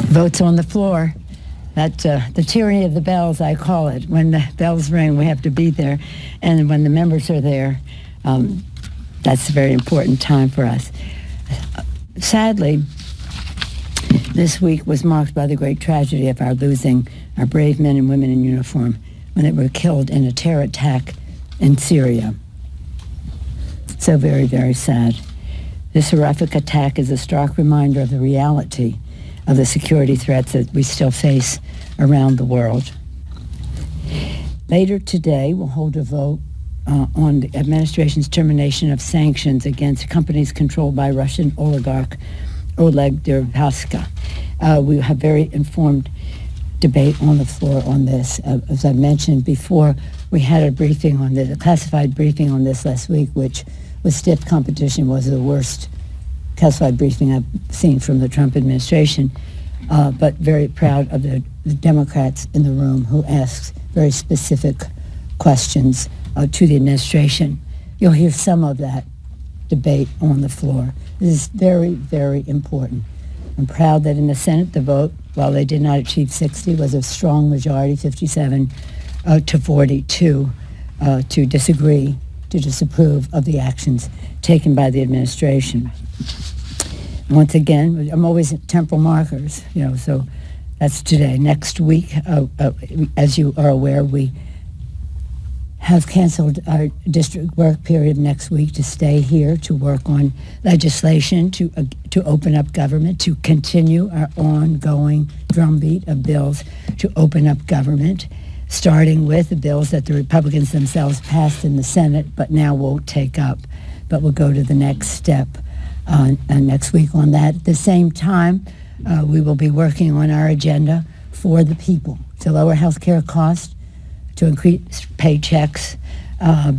Votes on the floor. That the tyranny of the bells, I call it. When the bells ring, we have to be there. And when the members are there, that's a very important time for us. Sadly, this week was marked by the great tragedy of our losing our brave men and women in uniform when they were killed in a terror attack in Syria. So very, very sad. This horrific attack is a stark reminder of the reality of the security threats that we still face around the world. Later today, we'll hold a vote on the administration's termination of sanctions against companies controlled by Russian oligarch Oleg Deripaska. We have very informed debate on the floor on this. As I mentioned before, we had a briefing on this, a classified briefing on this last week, which with stiff competition was the worst classified briefing I've seen from the Trump administration, but very proud of the Democrats in the room who asked very specific questions to the administration. You'll hear some of that debate on the floor. This is very, very important. I'm proud that in the Senate, the vote, while they did not achieve 60, was a strong majority, 57 to 42, to disagree, to disapprove of the actions taken by the administration. Once again, I'm always at temporal markers, so that's today. Next week, as you are aware, we have canceled our district work period next week to stay here to work on legislation, to open up government, to continue our ongoing drumbeat of bills to open up government, starting with the bills that the Republicans themselves passed in the Senate, but now won't take up. But we'll go to the next step next week on that. At the same time, we will be working on our agenda for the people to lower health care costs, to increase paychecks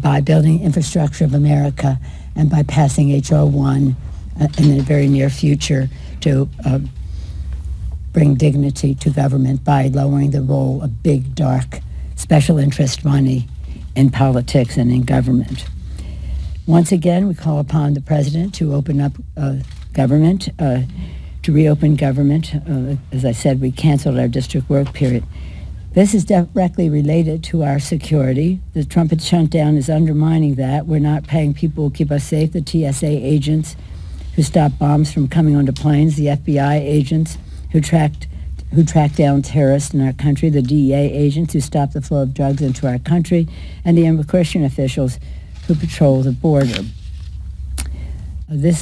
by building infrastructure of America, and by passing H.R. 1 in the very near future to bring dignity to government by lowering the role of big, dark, special interest money in politics and in government. Once again, we call upon the president to open up government, to reopen government. As I said, we canceled our district work period. This is directly related to our security. The Trump shutdown is undermining that. We're not paying people who keep us safe, the TSA agents who stop bombs from coming onto planes, the FBI agents who track down terrorists in our country, the DEA agents who stop the flow of drugs into our country, and the immigration officials who patrol the border. This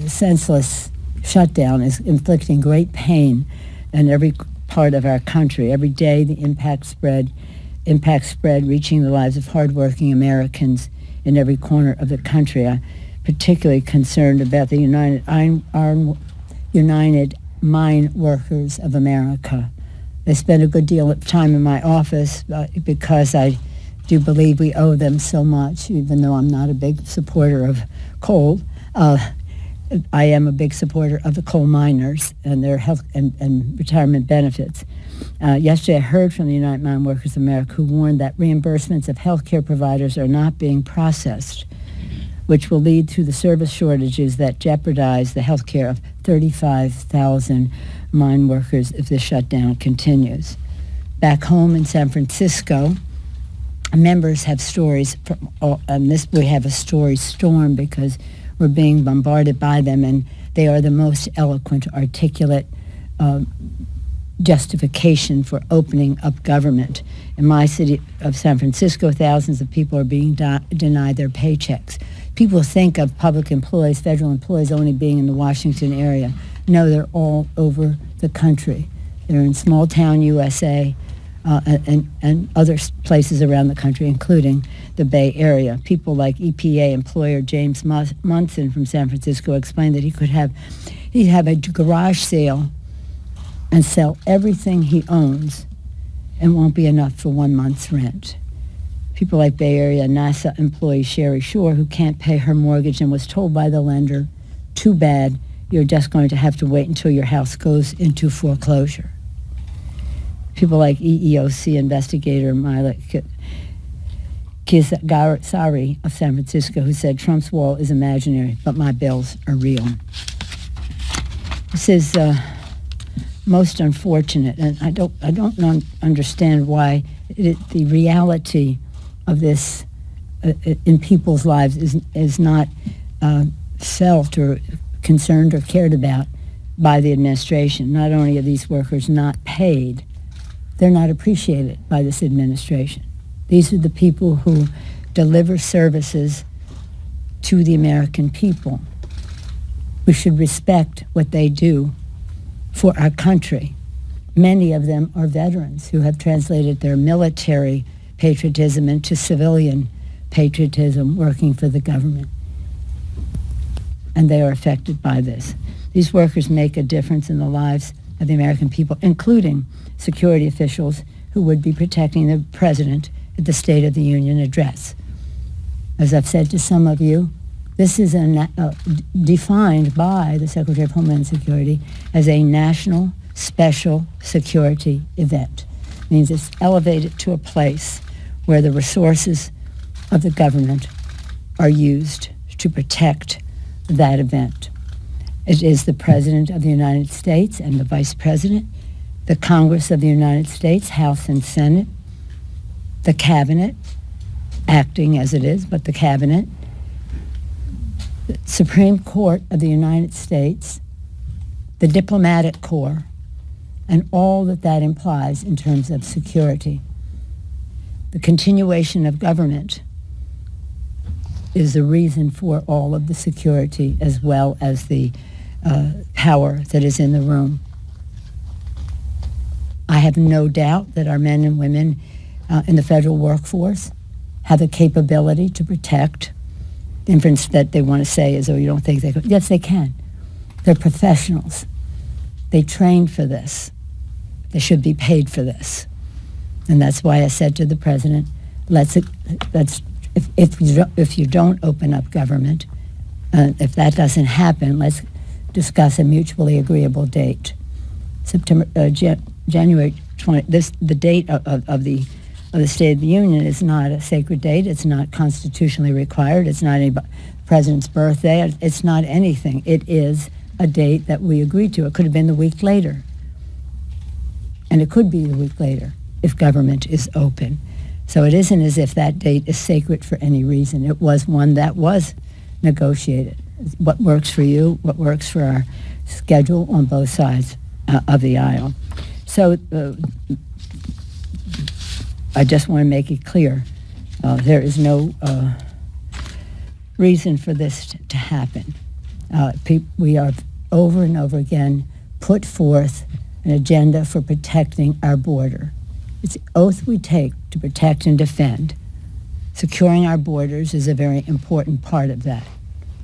senseless shutdown is inflicting great pain in every part of our country. Every day the impact spread, reaching the lives of hardworking Americans in every corner of the country. I'm particularly concerned about the United Mine Workers of America. They spend a good deal of time in my office because I do believe we owe them so much, even though I'm not a big supporter of coal. I am a big supporter of the coal miners and their health and retirement benefits. Yesterday I heard from the United Mine Workers of America who warned that reimbursements of health care providers are not being processed, which will lead to the service shortages that jeopardize the health care of 35,000 mine workers if the shutdown continues. Back home in San Francisco, members have stories from we have a story storm because we're being bombarded by them, and they are the most eloquent, articulate justification for opening up government. In my city of San Francisco, thousands of people are being denied their paychecks. People think of public employees, federal employees, only being in the Washington area. No, they're all over the country. They're in small town USA and other places around the country, including the Bay Area. People like EPA employer James Munson from San Francisco explained that he'd have a garage sale and sell everything he owns and won't be enough for 1 month's rent. People like Bay Area NASA employee Sherry Shore, who can't pay her mortgage and was told by the lender, too bad, you're just going to have to wait until your house goes into foreclosure. People like EEOC investigator Mila Kizarsari of San Francisco, who said Trump's wall is imaginary, but my bills are real. This is most unfortunate, and I don't understand why the reality of this in people's lives is not felt or concerned or cared about by the administration. Not only are these workers not paid, they're not appreciated by this administration. These are the people who deliver services to the American people. We should respect what they do for our country. Many of them are veterans who have translated their military patriotism into civilian patriotism working for the government. And they are affected by this. These workers make a difference in the lives of the American people, including security officials who would be protecting the president at the State of the Union address. As I've said to some of you, this is defined by the Secretary of Homeland Security as a national special security event. It means it's elevated to a place where the resources of the government are used to protect that event. It is the President of the United States and the Vice President, the Congress of the United States, House and Senate, the Cabinet, acting as it is, but the Cabinet, the Supreme Court of the United States, the Diplomatic Corps, and all that implies in terms of security. The continuation of government is the reason for all of the security as well as the power that is in the room. I have no doubt that our men and women in the federal workforce have the capability to protect. The inference that they want to say is, oh, you don't think they could? Yes, they can. They're professionals. They trained for this. They should be paid for this. And that's why I said to the president, if you don't open up government, if that doesn't happen, let's discuss a mutually agreeable date. January 20. The date of the State of the Union is not a sacred date. It's not constitutionally required. It's not any president's birthday. It's not anything. It is a date that we agreed to. It could have been the week later. And it could be the week later if government is open. So it isn't as if that date is sacred for any reason. It was one that was negotiated. What works for you, what works for our schedule on both sides of the aisle. So I just want to make it clear, there is no reason for this to happen. We are over and over again put forth an agenda for protecting our border. It's the oath we take to protect and defend. Securing our borders is a very important part of that.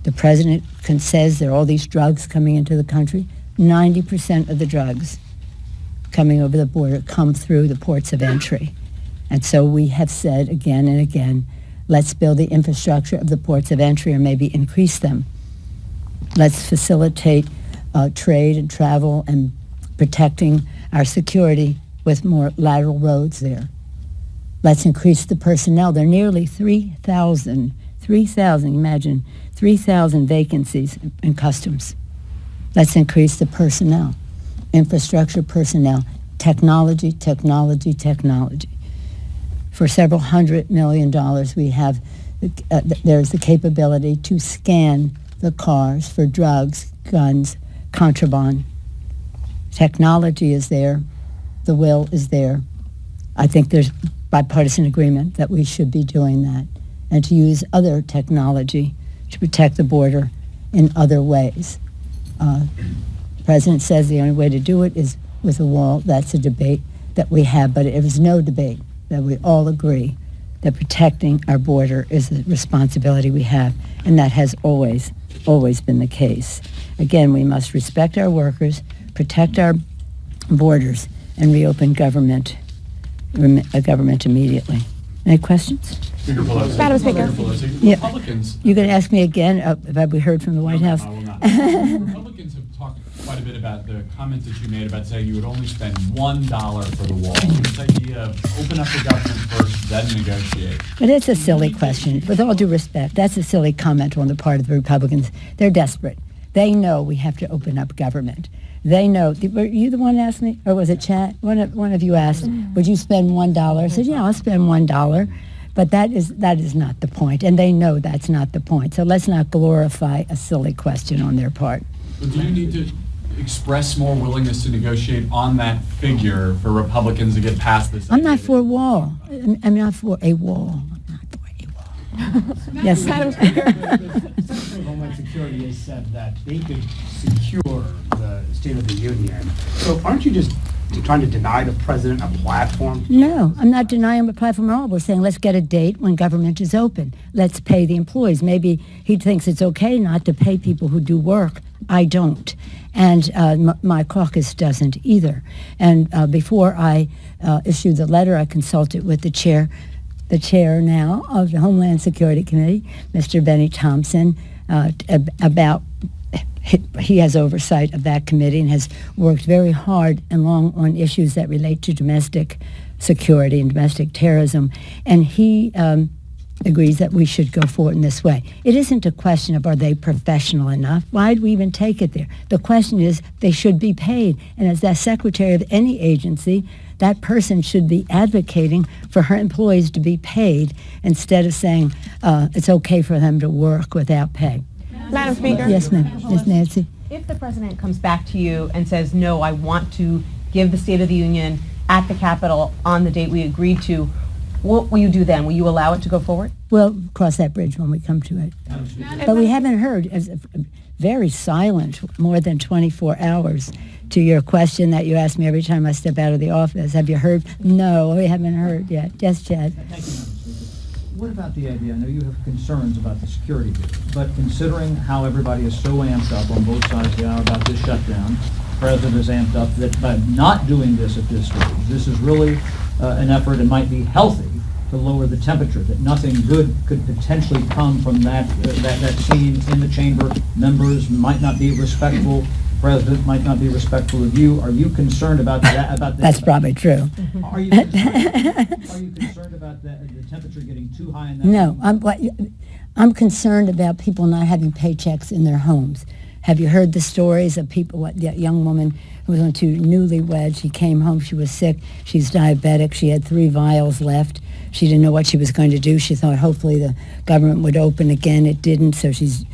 The president says there are all these drugs coming into the country. 90% of the drugs coming over the border come through the ports of entry. And so we have said again and again, let's build the infrastructure of the ports of entry or maybe increase them. Let's facilitate trade and travel and protecting our security with more lateral roads there. Let's increase the personnel. There are nearly 3,000, imagine, 3,000 vacancies in customs. Let's increase the personnel, infrastructure personnel, technology. For several $100 million, we have, there's the capability to scan the cars for drugs, guns, contraband. Technology is there. The will is there. I think there's bipartisan agreement that we should be doing that and to use other technology to protect the border in other ways. The president says the only way to do it is with a wall. That's a debate that we have, but it was no debate that we all agree that protecting our border is a responsibility we have, and that has always been the case. Again, we must respect our workers, protect our borders, and reopen government immediately. Any questions? Speaker Pelosi. Madam Speaker. Pelosi. Yeah. Republicans. You can ask me again. Have we heard from the White House? I will not. Republicans have talked quite a bit about the comment that you made about saying you would only spend $1 for the wall. This idea of open up the government first, then negotiate. But it's a silly question. With all due respect, that's a silly comment on the part of the Republicans. They're desperate. They know we have to open up government. They know. Were you the one that asked me, or was it Chad? One of you asked, would you spend $1? I said, yeah, I'll spend $1. But that is not the point, and they know that's not the point. So let's not glorify a silly question on their part. But do you need to express more willingness to negotiate on that figure for Republicans to get past this? I'm not for a wall. I'm not for a wall. I'm not for a wall. Yes. The Secretary of Homeland Security has said that they could secure the State of the Union. So aren't you just trying to deny the president a platform? No, I'm not denying the platform at all. We're saying let's get a date when government is open. Let's pay the employees. Maybe he thinks it's okay not to pay people who do work. I don't. And my caucus doesn't either. And before I issued the letter, I consulted with the chair now of the Homeland Security Committee, Mr. Benny Thompson, about he has oversight of that committee and has worked very hard and long on issues that relate to domestic security and domestic terrorism. And he agrees that we should go forward in this way. It isn't a question of are they professional enough? Why do we even take it there? The question is they should be paid. And as the secretary of any agency, that person should be advocating for her employees to be paid instead of saying it's okay for them to work without pay. Madam Speaker? Yes, ma'am. Yes, Nancy. If the president comes back to you and says, no, I want to give the State of the Union at the Capitol on the date we agreed to, what will you do then? Will you allow it to go forward? We'll cross that bridge when we come to it. But we haven't heard, very silent, more than 24 hours to your question that you ask me every time I step out of the office. Have you heard? No, we haven't heard yet. Yes, Chad. Thank you, Madam Speaker. What about the idea, I know you have concerns about the security here, but considering how everybody is so amped up on both sides of the aisle about this shutdown, the president is amped up that by not doing this at this stage, this is really an effort and might be healthy to lower the temperature, that nothing good could potentially come from that scene in the chamber. Members might not be respectful. President might not be respectful of you. Are you concerned about that? That's probably true. Are you concerned about the temperature getting too high in that? No, I'm concerned about people not having paychecks in their homes. Have you heard the stories of people, that young woman who was on two newlyweds, she came home, she was sick, she's diabetic, she had 3 vials left. She didn't know what she was going to do. She thought hopefully the government would open again. It didn't, so she's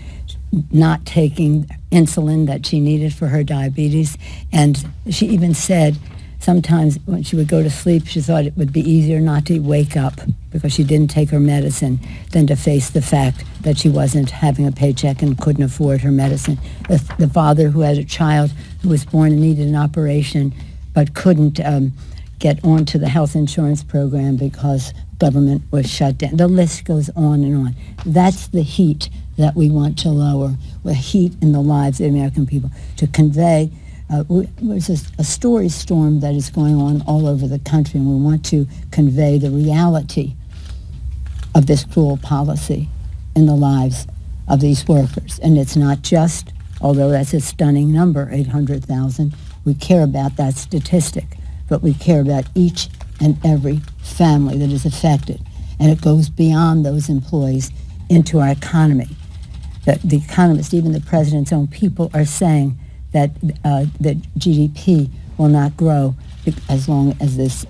not taking insulin that she needed for her diabetes. And she even said sometimes when she would go to sleep, she thought it would be easier not to wake up because she didn't take her medicine than to face the fact that she wasn't having a paycheck and couldn't afford her medicine. The father who had a child who was born and needed an operation but couldn't get onto the health insurance program because government was shut down. The list goes on and on. That's the heat that we want to lower, the heat in the lives of the American people, to convey. There's a story storm that is going on all over the country, and we want to convey the reality of this cruel policy in the lives of these workers. And it's not just, although that's a stunning number, 800,000, we care about that statistic, but we care about each and every family that is affected. And it goes beyond those employees into our economy. The economists, even the president's own people, are saying that that GDP will not grow as long as this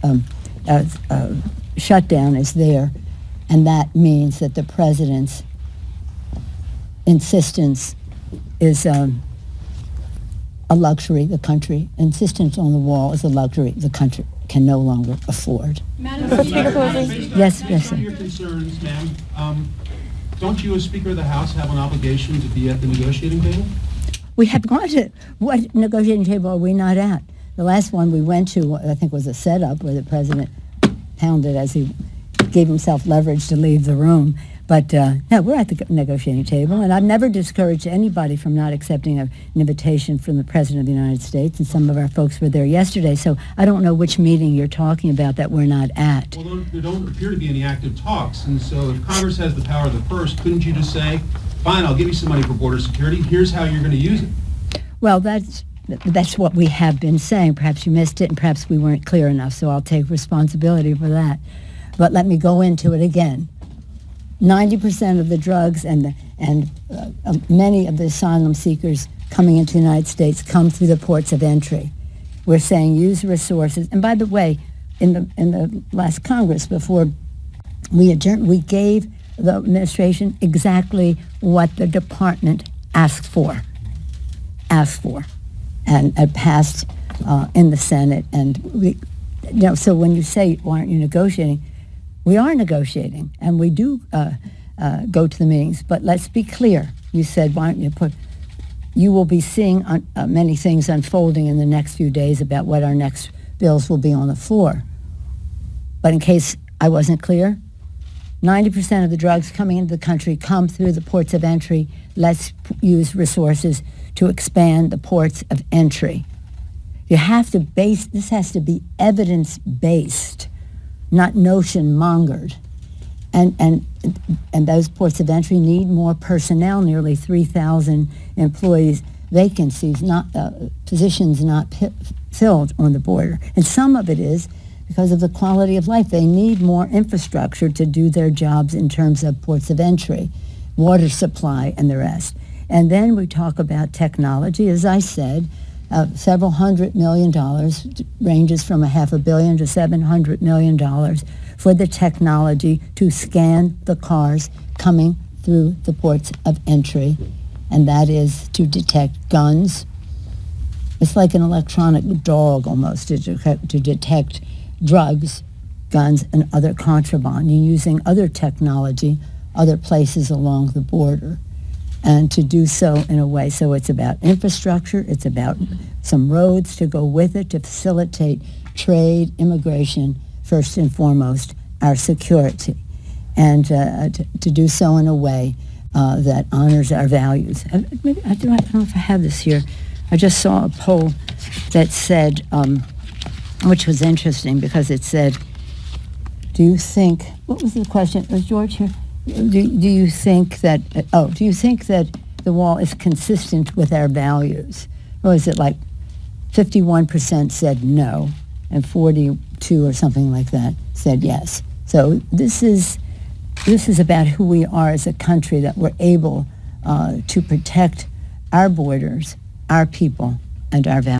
shutdown is there. And that means that the president's insistence is a luxury the country, insistence on the wall is a luxury the country can no longer afford. Madam Speaker Pelosi? Yes, yes, Based on sir. your concerns, ma'am, don't you as Speaker of the House have an obligation to be at the negotiating table? We have gone to, what negotiating table are we not at? The last one we went to, I think, was a setup where the president pounded as he gave himself leverage to leave the room. But no, we're at the negotiating table, and I've never discouraged anybody from not accepting an invitation from the President of the United States, and some of our folks were there yesterday, so I don't know which meeting you're talking about that we're not at. Well, there don't appear to be any active talks, and so if Congress has the power of the purse, couldn't you just say, fine, I'll give you some money for border security, here's how you're going to use it? Well, that's what we have been saying. Perhaps you missed it, and perhaps we weren't clear enough, so I'll take responsibility for that. But let me go into it again. 90% of the drugs and many of the asylum seekers coming into the United States come through the ports of entry. We're saying use resources. And by the way, in the last Congress, before we adjourned, we gave the administration exactly what the department asked for, and passed in the Senate. And we, so when you say, why aren't you negotiating? We are negotiating, and we do go to the meetings. But let's be clear. You said, why don't you put? You will be seeing many things unfolding in the next few days about what our next bills will be on the floor. But in case I wasn't clear, 90% of the drugs coming into the country come through the ports of entry. Let's use resources to expand the ports of entry. You have to this has to be evidence-based, not notion-mongered. And those ports of entry need more personnel, nearly 3,000 employees, vacancies, positions not filled on the border. And some of it is because of the quality of life. They need more infrastructure to do their jobs in terms of ports of entry, water supply, and the rest. And then we talk about technology. As I said, several $100 million, ranges from $500 million to $700 million for the technology to scan the cars coming through the ports of entry, and that is to detect guns. It's like an electronic dog almost, to detect drugs, guns, and other contraband. You're using other technology, other places along the border, and to do so in a way. So it's about infrastructure, it's about some roads to go with it to facilitate trade, immigration, first and foremost, our security, and to do so in a way that honors our values. Maybe, I don't know if I have this here. I just saw a poll that said, which was interesting because it said, do you think, what was the question? Was George here? Do you think that, do you think that the wall is consistent with our values? Or is it like 51% said no and 42 or something like that said yes? So this is about who we are as a country, that we're able to protect our borders, our people, and our values.